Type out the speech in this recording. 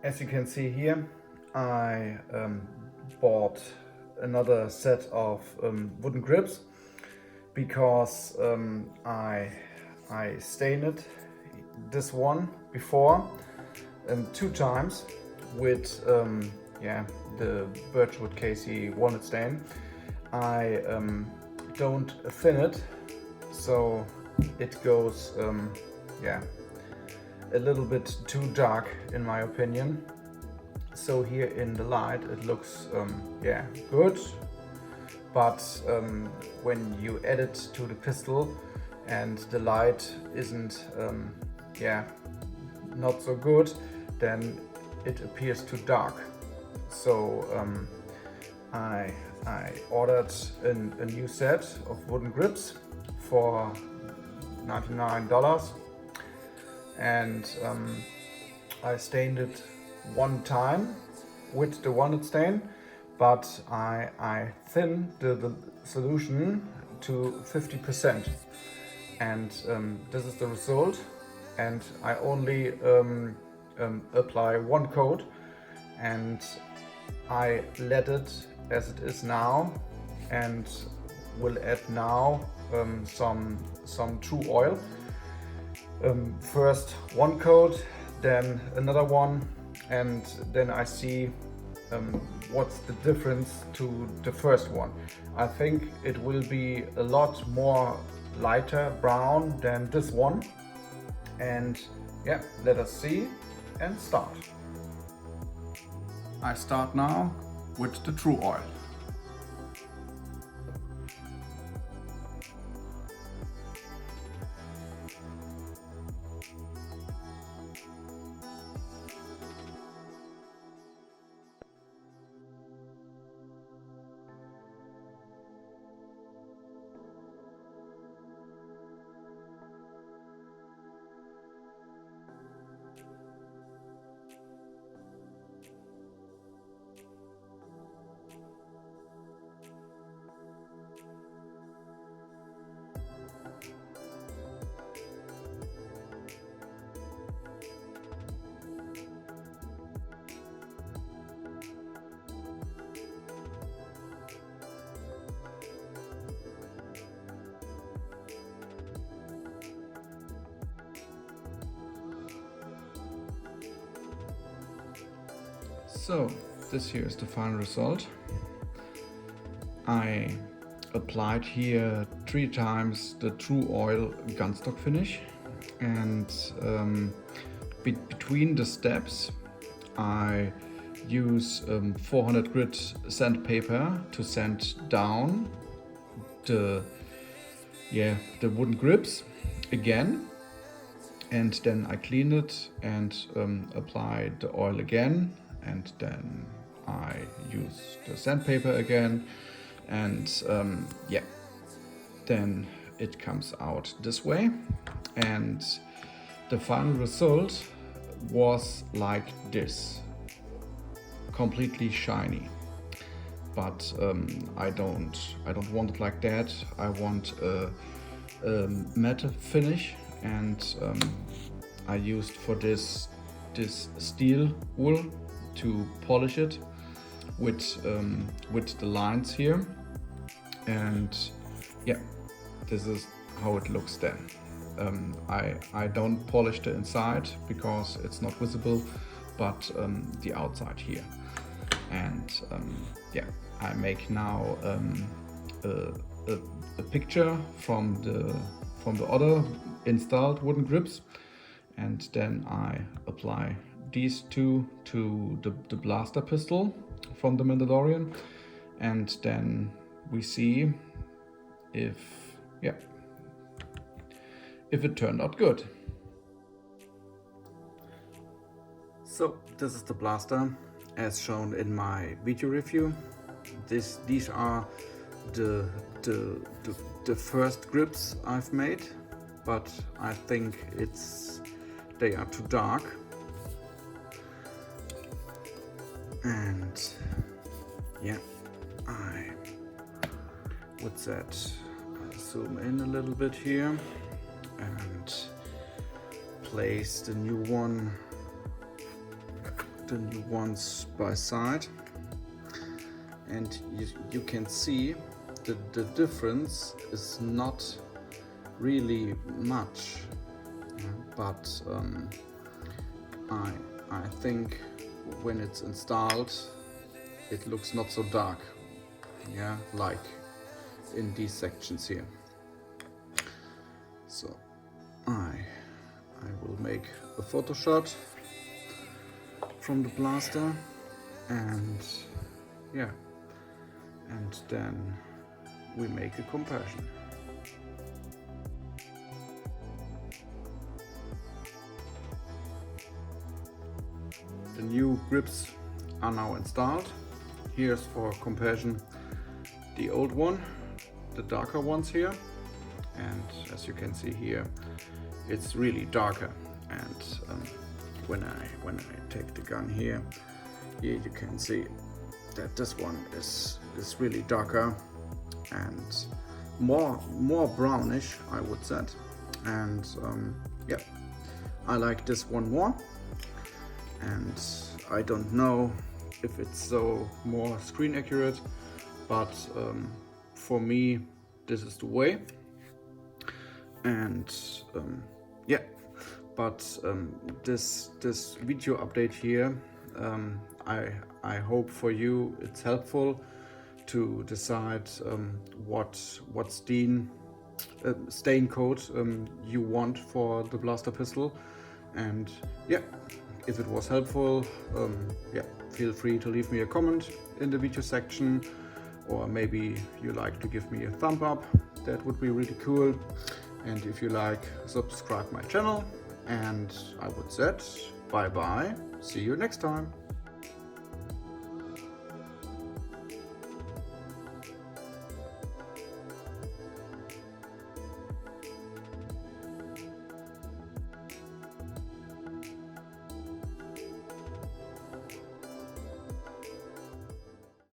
As you can see here, I bought another set of wooden grips because I stained this one before 2 times with the Birchwood Casey Walnut-Stain. I don't thin it, so it goes a little bit too dark in my opinion. So here in the light it looks good, but when you add it to the pistol and the light isn't not so good, then it appears too dark. So I ordered a new set of wooden grips for $99, and I stained it 1 time with the Walnut-Stain, but I thinned the solution to 50%, and this is the result. And I only apply 1 coat, and I let it as it is now, and will add now some Tru-Oil. First 1 coat, then another one, and then I see what's the difference to the first one. I think it will be a lot more lighter brown than this one, and yeah, let us see and start. I start now with the Tru-Oil. So this here is the final result. I applied here 3 times the Tru-Oil gunstock finish, and between the steps I use 400 grit sandpaper to sand down the wooden grips again, and then I clean it and apply the oil again, and then I use the sandpaper again, and then it comes out this way, and the final result was like this, completely shiny. But I don't want it like that. I want a matte finish, and I used for this steel wool to polish it with the lines here, and yeah, this is how it looks then. I don't polish the inside because it's not visible, but the outside here. And yeah, I make now a picture from the other installed wooden grips, and then I apply these 2 to the blaster pistol from the Mandalorian, and then we see if it turned out good. So this is the blaster as shown in my video review. These are the first grips I've made, but I think they are too dark. And yeah, I would zoom in a little bit here and place the new one the new ones by side, and you can see the difference is not really much, but I think when it's installed it looks not so dark, yeah, like in these sections here. So I will make a photo shot from the blaster, and yeah, and then we make a comparison. The new grips are now installed. Here's for comparison the old one, the darker ones here, and as you can see here, it's really darker. And when I take the gun here you can see that this one is really darker and more brownish, I would say. And yeah, I like this one more, and I don't know if it's so more screen accurate, but for me this is the way. And yeah, but this video update here, I hope for you it's helpful to decide what stain coat you want for the blaster pistol. And yeah, if it was helpful, yeah, feel free to leave me a comment in the video section, or maybe you like to give me a thumb up. That would be really cool. And if you like, subscribe my channel, and I would say bye bye, see you next time.